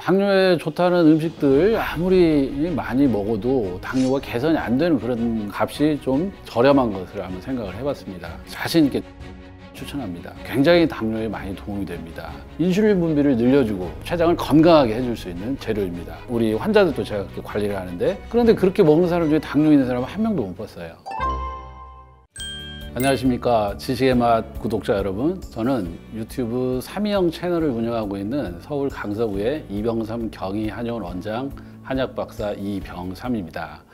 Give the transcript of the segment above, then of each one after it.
당뇨에 좋다는 음식들 아무리 많이 먹어도 당뇨가 개선이 안 되는 그런 값이 좀 저렴한 것을 한번 생각을 해봤습니다. 자신 있게 추천합니다. 굉장히 당뇨에 많이 도움이 됩니다. 인슐린 분비를 늘려주고 췌장을 건강하게 해줄 수 있는 재료입니다. 우리 환자들도 제가 그렇게 관리를 하는데, 그런데 그렇게 먹는 사람 중에 당뇨 있는 사람은 한 명도 못 봤어요. 안녕하십니까, 지식의 맛 구독자 여러분. 저는 유튜브 삼이영 채널을 운영하고 있는 서울 강서구의 이병삼 경희 한의원 원장 한약박사 이병삼입니다.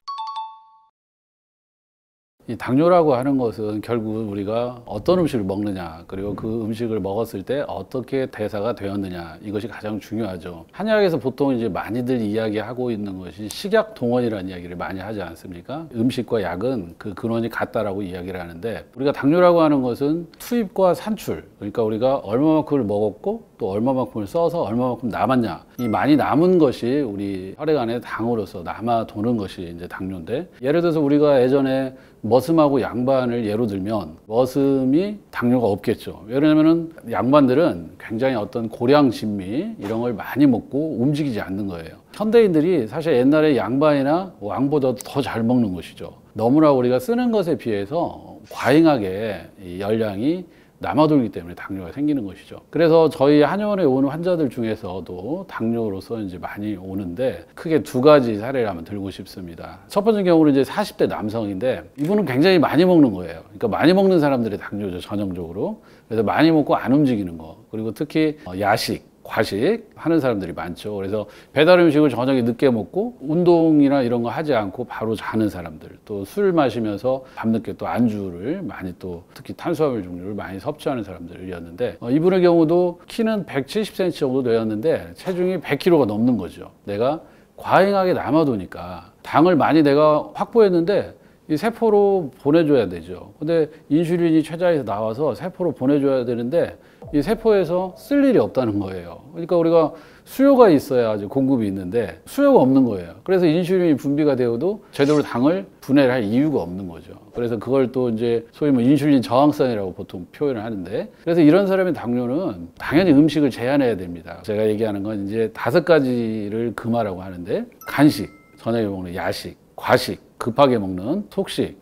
이 당뇨라고 하는 것은 결국 우리가 어떤 음식을 먹느냐, 그리고 그 음식을 먹었을 때 어떻게 대사가 되었느냐, 이것이 가장 중요하죠. 한의학에서 보통 이제 많이들 이야기하고 있는 것이 식약 동원이라는 이야기를 많이 하지 않습니까? 음식과 약은 그 근원이 같다라고 이야기를 하는데, 우리가 당뇨라고 하는 것은 투입과 산출, 그러니까 우리가 얼마만큼을 먹었고 또 얼마만큼을 써서 얼마만큼 남았냐, 이 많이 남은 것이 우리 혈액 안에 당으로서 남아 도는 것이 이제 당뇨인데, 예를 들어서 우리가 예전에 머슴하고 양반을 예로 들면 머슴이 당뇨가 없겠죠. 왜냐하면 양반들은 굉장히 어떤 고량 진미 이런 걸 많이 먹고 움직이지 않는 거예요. 현대인들이 사실 옛날에 양반이나 왕보다 더 잘 먹는 것이죠. 너무나 우리가 쓰는 것에 비해서 과잉하게 이 열량이 남아돌기 때문에 당뇨가 생기는 것이죠. 그래서 저희 한의원에 오는 환자들 중에서도 당뇨로서 이제 많이 오는데, 크게 두 가지 사례를 한번 들고 싶습니다. 첫 번째 경우는 이제 40대 남성인데, 이분은 굉장히 많이 먹는 거예요. 그러니까 많이 먹는 사람들의 당뇨죠, 전형적으로. 그래서 많이 먹고 안 움직이는 거, 그리고 특히 야식, 과식 하는 사람들이 많죠. 그래서 배달 음식을 저녁에 늦게 먹고 운동이나 이런 거 하지 않고 바로 자는 사람들, 또 술 마시면서 밤늦게 또 안주를 많이, 또 특히 탄수화물 종류를 많이 섭취하는 사람들이었는데, 이분의 경우도 키는 170cm 정도 되었는데 체중이 100kg가 넘는 거죠. 내가 과잉하게 남아도니까 당을 많이 내가 확보했는데 이 세포로 보내줘야 되죠. 근데 인슐린이 췌장에서 나와서 세포로 보내줘야 되는데 이 세포에서 쓸 일이 없다는 거예요. 그러니까 우리가 수요가 있어야 아주 공급이 있는데 수요가 없는 거예요. 그래서 인슐린이 분비가 되어도 제대로 당을 분해를 할 이유가 없는 거죠. 그래서 그걸 또 이제 소위 뭐 인슐린 저항성이라고 보통 표현을 하는데, 그래서 이런 사람의 당뇨는 당연히 음식을 제한해야 됩니다. 제가 얘기하는 건 이제 5가지를 금하라고 하는데, 간식, 저녁에 먹는 야식, 과식, 급하게 먹는 속식,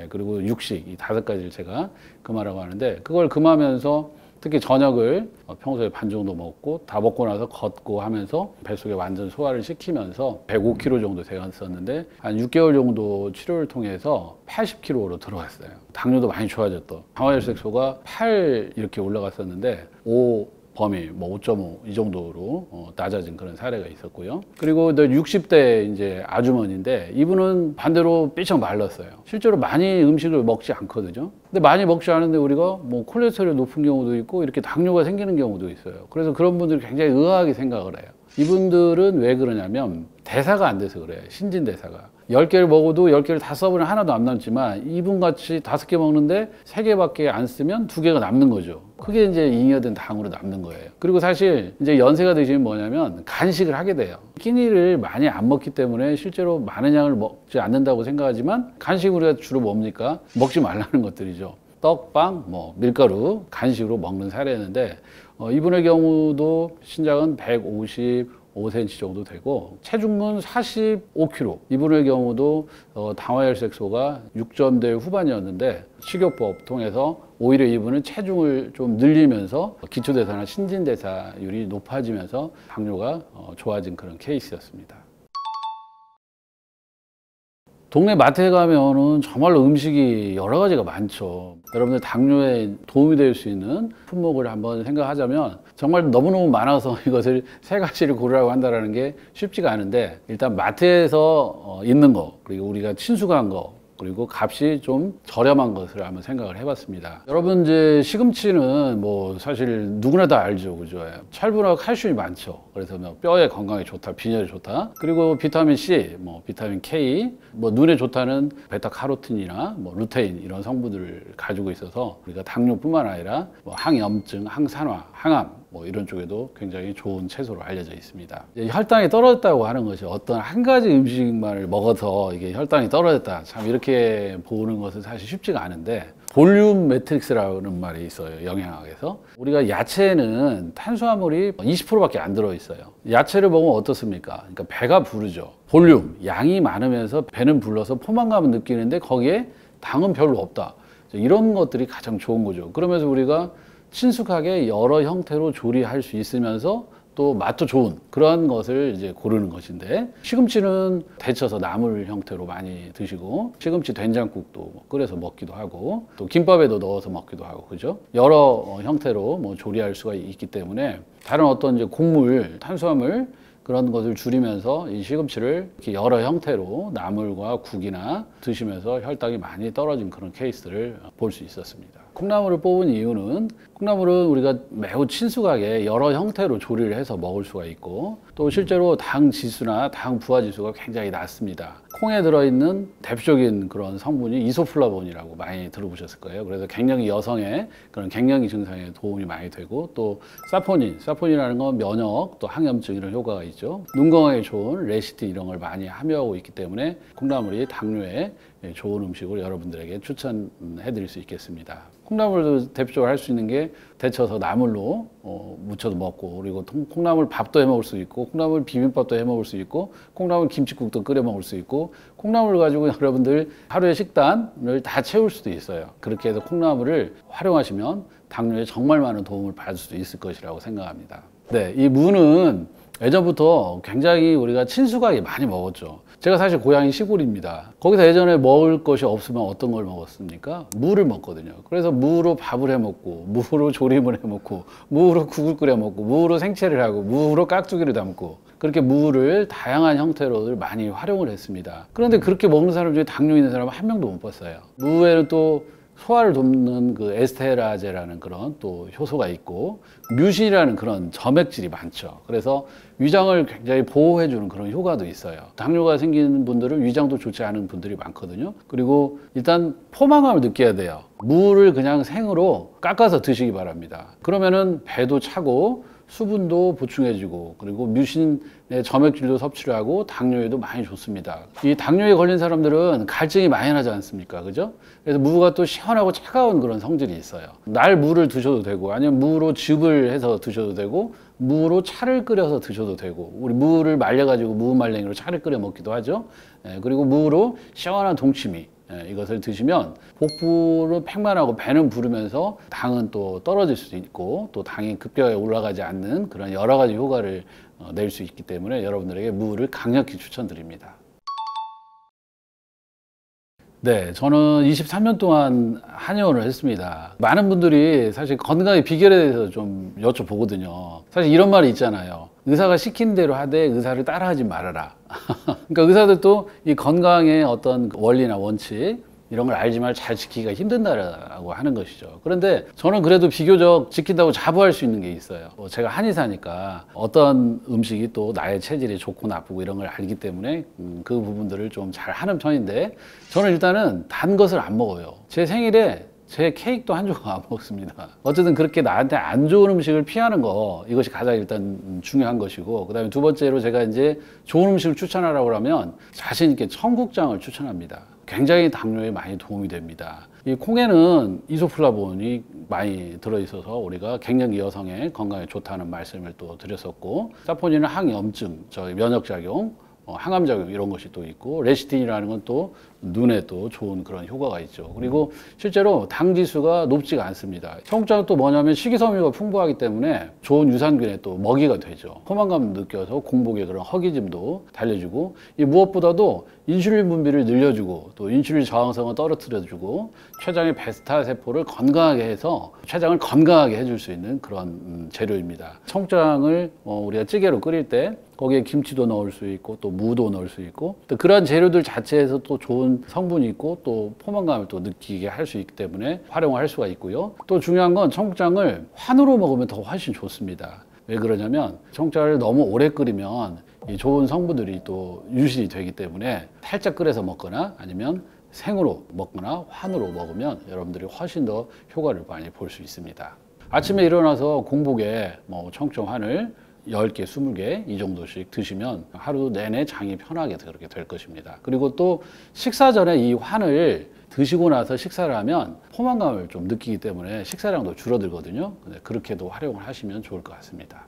그리고 육식, 이 5가지를 제가 금하라고 하는데, 그걸 금하면서 특히 저녁을 평소에 반 정도 먹고 다 먹고 나서 걷고 하면서 뱃속에 완전 소화를 시키면서 105kg 정도 되었었는데, 한 6개월 정도 치료를 통해서 80kg로 들어갔어요. 당뇨도 많이 좋아졌던, 당화혈색소가 8 이렇게 올라갔었는데 5 범위, 뭐 5.5 이 정도로 낮아진 그런 사례가 있었고요. 그리고 60대 이제 아주머니인데, 이분은 반대로 삐쩍 말랐어요. 실제로 많이 음식을 먹지 않거든요. 근데 많이 먹지 않은데 우리가 뭐 콜레스테롤이 높은 경우도 있고 이렇게 당뇨가 생기는 경우도 있어요. 그래서 그런 분들이 굉장히 의아하게 생각을 해요. 이분들은 왜 그러냐면 대사가 안 돼서 그래요. 신진대사가. 10개를 먹어도 10개를 다 써보면 하나도 안 남지만, 이분같이 5개 먹는데 3개밖에 안 쓰면 2개가 남는 거죠. 그게 이제 잉여된 당으로 남는 거예요. 그리고 사실 이제 연세가 드시면 뭐냐면 간식을 하게 돼요. 끼니를 많이 안 먹기 때문에 실제로 많은 양을 먹지 않는다고 생각하지만, 간식 우리가 주로 뭡니까? 먹지 말라는 것들이죠. 떡, 빵, 뭐 밀가루 간식으로 먹는 사례였는데, 이분의 경우도 신장은 155cm 정도 되고 체중은 45kg. 이분의 경우도 당화혈색소가 6점대 후반이었는데, 식이요법 통해서 오히려 이분은 체중을 좀 늘리면서 기초대사나 신진대사율이 높아지면서 당뇨가 좋아진 그런 케이스였습니다. 동네 마트에 가면은 정말로 음식이 여러 가지가 많죠. 여러분들 당뇨에 도움이 될 수 있는 품목을 한번 생각하자면 정말 너무너무 많아서 이것을 3가지를 고르라고 한다는 게 쉽지가 않은데, 일단 마트에서 있는 거, 그리고 우리가 친숙한 거, 그리고 값이 좀 저렴한 것을 한번 생각을 해봤습니다. 여러분, 이제 시금치는 뭐 사실 누구나 다 알죠, 그죠? 철분하고 칼슘이 많죠. 그래서 뭐 뼈에 건강에 좋다, 빈혈에 좋다. 그리고 비타민 C, 뭐 비타민 K, 뭐 눈에 좋다는 베타카로틴이나 뭐 루테인, 이런 성분들을 가지고 있어서 우리가 당뇨뿐만 아니라 뭐 항염증, 항산화, 항암, 뭐 이런 쪽에도 굉장히 좋은 채소로 알려져 있습니다. 혈당이 떨어졌다고 하는 것이 어떤 한 가지 음식만을 먹어서 이게 혈당이 떨어졌다, 참 이렇게 보는 것은 사실 쉽지가 않은데, 볼륨 매트릭스라는 말이 있어요. 영양학에서. 우리가 야채에는 탄수화물이 20%밖에 안 들어있어요. 야채를 먹으면 어떻습니까? 그러니까 배가 부르죠. 볼륨, 양이 많으면서 배는 불러서 포만감을 느끼는데 거기에 당은 별로 없다. 이런 것들이 가장 좋은 거죠. 그러면서 우리가 친숙하게 여러 형태로 조리할 수 있으면서 또 맛도 좋은 그런 것을 이제 고르는 것인데, 시금치는 데쳐서 나물 형태로 많이 드시고, 시금치 된장국도 끓여서 먹기도 하고, 또 김밥에도 넣어서 먹기도 하고, 그죠? 여러 형태로 뭐 조리할 수가 있기 때문에 다른 어떤 이제 곡물, 탄수화물 그런 것을 줄이면서 이 시금치를 이렇게 여러 형태로 나물과 국이나 드시면서 혈당이 많이 떨어진 그런 케이스를 볼 수 있었습니다. 콩나물을 뽑은 이유는, 콩나물은 우리가 매우 친숙하게 여러 형태로 조리를 해서 먹을 수가 있고, 또 실제로 당 지수나 당 부하 지수가 굉장히 낮습니다. 콩에 들어있는 대표적인 그런 성분이 이소플라본이라고 많이 들어보셨을 거예요. 그래서 갱년기 여성의 그런 갱년기 증상에 도움이 많이 되고, 또 사포닌이라는 건 면역, 또 항염증 이런 효과가 있죠. 눈 건강에 좋은 레시틴 이런 걸 많이 함유하고 있기 때문에 콩나물이 당뇨에 좋은 음식으로 여러분들에게 추천해 드릴 수 있겠습니다. 콩나물도 대표적으로 할 수 있는 게 데쳐서 나물로 무쳐도 먹고, 그리고 콩나물 밥도 해 먹을 수 있고, 콩나물 비빔밥도 해 먹을 수 있고, 콩나물 김치국도 끓여 먹을 수 있고, 콩나물 가지고 여러분들 하루의 식단을 다 채울 수도 있어요. 그렇게 해서 콩나물을 활용하시면 당뇨에 정말 많은 도움을 받을 수 있을 것이라고 생각합니다. 네, 이 무는 예전부터 굉장히 우리가 친숙하게 많이 먹었죠. 제가 사실 고향이 시골입니다. 거기서 예전에 먹을 것이 없으면 어떤 걸 먹었습니까? 무를 먹거든요. 그래서 무로 밥을 해 먹고, 무로 조림을 해 먹고, 무로 국을 끓여 먹고, 무로 생채를 하고, 무로 깍두기를 담고, 그렇게 무를 다양한 형태로 많이 활용을 했습니다. 그런데 그렇게 먹는 사람 중에 당뇨 있는 사람은 한 명도 못 봤어요. 무에는 또 소화를 돕는 그 에스테라제라는 그런 또 효소가 있고, 뮤신이라는 그런 점액질이 많죠. 그래서 위장을 굉장히 보호해주는 그런 효과도 있어요. 당뇨가 생기는 분들은 위장도 좋지 않은 분들이 많거든요. 그리고 일단 포만감을 느껴야 돼요. 무를 그냥 생으로 깎아서 드시기 바랍니다. 그러면은 배도 차고 수분도 보충해주고, 그리고 뮤신의 점액질도 섭취를 하고 당뇨에도 많이 좋습니다. 이 당뇨에 걸린 사람들은 갈증이 많이 나지 않습니까? 그죠? 그래서 무가 또 시원하고 차가운 그런 성질이 있어요. 날 무를 드셔도 되고, 아니면 무로 즙을 해서 드셔도 되고, 무로 차를 끓여서 드셔도 되고, 우리 무를 말려가지고 무말랭이로 차를 끓여 먹기도 하죠. 그리고 무로 시원한 동치미, 이것을 드시면 복부는 팽만하고 배는 부르면서 당은 또 떨어질 수도 있고, 또 당이 급격하게 올라가지 않는 그런 여러 가지 효과를 낼 수 있기 때문에 여러분들에게 무를 강력히 추천드립니다. 네, 저는 23년 동안 한의원을 했습니다. 많은 분들이 사실 건강의 비결에 대해서 좀 여쭤보거든요. 사실 이런 말이 있잖아요. 의사가 시킨 대로 하되 의사를 따라하지 말아라. 그러니까 의사들도 이 건강의 어떤 원리나 원칙 이런 걸 알지만 잘 지키기가 힘든다라고 하는 것이죠. 그런데 저는 그래도 비교적 지킨다고 자부할 수 있는 게 있어요. 제가 한의사니까 어떤 음식이 또 나의 체질이 좋고 나쁘고 이런 걸 알기 때문에 그 부분들을 좀 잘 하는 편인데, 저는 일단은 단 것을 안 먹어요. 제 생일에 제 케이크도 한 조각 안 먹습니다. 어쨌든 그렇게 나한테 안 좋은 음식을 피하는 거, 이것이 가장 일단 중요한 것이고, 그 다음에 두 번째로 제가 이제 좋은 음식을 추천하라고 하면 자신 있게 청국장을 추천합니다. 굉장히 당뇨에 많이 도움이 됩니다. 이 콩에는 이소플라본이 많이 들어있어서 우리가 갱년기 여성의 건강에 좋다는 말씀을 또 드렸었고, 사포닌은 항염증, 면역작용, 항암작용 이런 것이 또 있고, 레시틴이라는 건 또 눈에 또 좋은 그런 효과가 있죠. 그리고 실제로 당 지수가 높지가 않습니다. 청국장은 또 뭐냐면 식이섬유가 풍부하기 때문에 좋은 유산균의 또 먹이가 되죠. 포만감 느껴서 공복의 그런 허기짐도 달래주고, 이 무엇보다도 인슐린 분비를 늘려주고, 또 인슐린 저항성을 떨어뜨려주고, 췌장의 베스타 세포를 건강하게 해서 췌장을 건강하게 해줄 수 있는 그런 재료입니다. 청국장을 우리가 찌개로 끓일 때 거기에 김치도 넣을 수 있고, 또 무도 넣을 수 있고, 또 그런 재료들 자체에서 또 좋은 성분이 있고, 또 포만감을 또 느끼게 할 수 있기 때문에 활용할 수가 있고요. 또 중요한 건 청국장을 환으로 먹으면 더 훨씬 좋습니다. 왜 그러냐면 청국장을 너무 오래 끓이면 이 좋은 성분들이 또 유실이 되기 때문에 살짝 끓여서 먹거나 아니면 생으로 먹거나 환으로 먹으면 여러분들이 훨씬 더 효과를 많이 볼 수 있습니다. 아침에 일어나서 공복에 청청 환을 10개, 20개 이 정도씩 드시면 하루 내내 장이 편하게 그렇게 될 것입니다. 그리고 또 식사 전에 이 환을 드시고 나서 식사를 하면 포만감을 좀 느끼기 때문에 식사량도 줄어들거든요. 그렇게도 활용을 하시면 좋을 것 같습니다.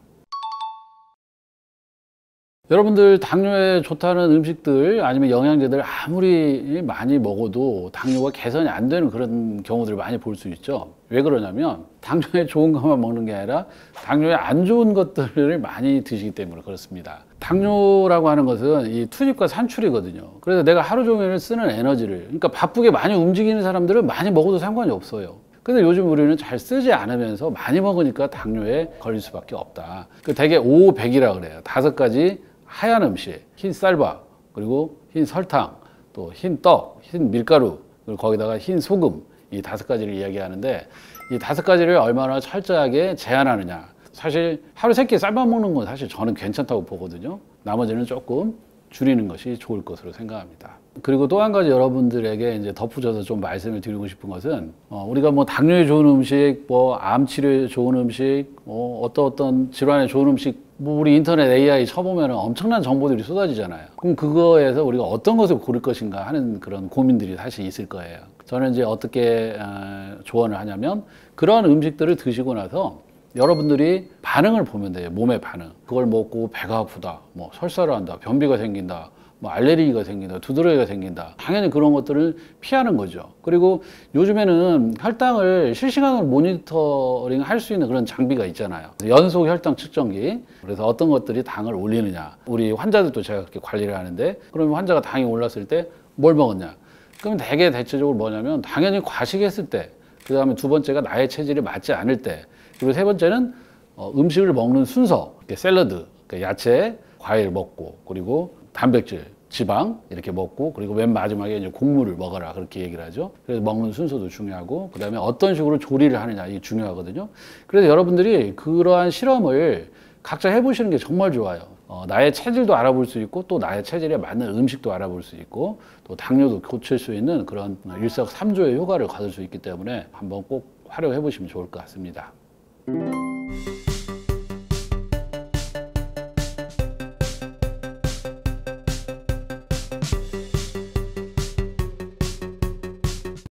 여러분들 당뇨에 좋다는 음식들 아니면 영양제들 아무리 많이 먹어도 당뇨가 개선이 안 되는 그런 경우들을 많이 볼 수 있죠. 왜 그러냐면 당뇨에 좋은 것만 먹는 게 아니라 당뇨에 안 좋은 것들을 많이 드시기 때문에 그렇습니다. 당뇨라고 하는 것은 이 투입과 산출이거든요. 그래서 내가 하루 종일 쓰는 에너지를, 그러니까 바쁘게 많이 움직이는 사람들은 많이 먹어도 상관이 없어요. 근데 요즘 우리는 잘 쓰지 않으면서 많이 먹으니까 당뇨에 걸릴 수밖에 없다. 대개 5, 100이라 그래요. 5가지 하얀 음식, 흰 쌀밥, 그리고 흰 설탕, 또 흰 떡, 흰 밀가루, 그리고 거기다가 흰 소금, 이 5가지를 이야기하는데 이 5가지를 얼마나 철저하게 제한하느냐. 사실 하루 3끼 쌀밥 먹는 건 사실 저는 괜찮다고 보거든요. 나머지는 조금 줄이는 것이 좋을 것으로 생각합니다. 그리고 또 한 가지 여러분들에게 이제 덧붙여서 좀 말씀을 드리고 싶은 것은 우리가 뭐 당뇨에 좋은 음식, 뭐 암 치료에 좋은 음식, 어떤 질환에 좋은 음식, 뭐 우리 인터넷 AI 쳐보면 엄청난 정보들이 쏟아지잖아요. 그럼 그거에서 우리가 어떤 것을 고를 것인가 하는 그런 고민들이 사실 있을 거예요. 저는 이제 어떻게 조언을 하냐면 그러한 음식들을 드시고 나서 여러분들이 반응을 보면 돼요. 몸의 반응. 그걸 먹고 배가 아프다, 뭐 설사를 한다, 변비가 생긴다, 뭐 알레르기가 생긴다, 두드러기가 생긴다. 당연히 그런 것들을 피하는 거죠. 그리고 요즘에는 혈당을 실시간으로 모니터링 할 수 있는 그런 장비가 있잖아요. 연속 혈당 측정기. 그래서 어떤 것들이 당을 올리느냐. 우리 환자들도 제가 그렇게 관리를 하는데 그러면 환자가 당이 올랐을 때 뭘 먹었냐. 그럼 대개 대체적으로 뭐냐면 당연히 과식했을 때, 그 다음에 두 번째가 나의 체질에 맞지 않을 때, 그리고 세 번째는 음식을 먹는 순서, 샐러드, 야채, 과일 먹고, 그리고 단백질, 지방 이렇게 먹고, 그리고 맨 마지막에 이제 곡물을 먹어라 그렇게 얘기를 하죠. 그래서 먹는 순서도 중요하고, 그 다음에 어떤 식으로 조리를 하느냐 이게 중요하거든요. 그래서 여러분들이 그러한 실험을 각자 해보시는 게 정말 좋아요. 나의 체질도 알아볼 수 있고, 또 나의 체질에 맞는 음식도 알아볼 수 있고, 또 당뇨도 고칠 수 있는 그런 일석삼조의 효과를 거둘 수 있기 때문에 한번 꼭 활용해 보시면 좋을 것 같습니다.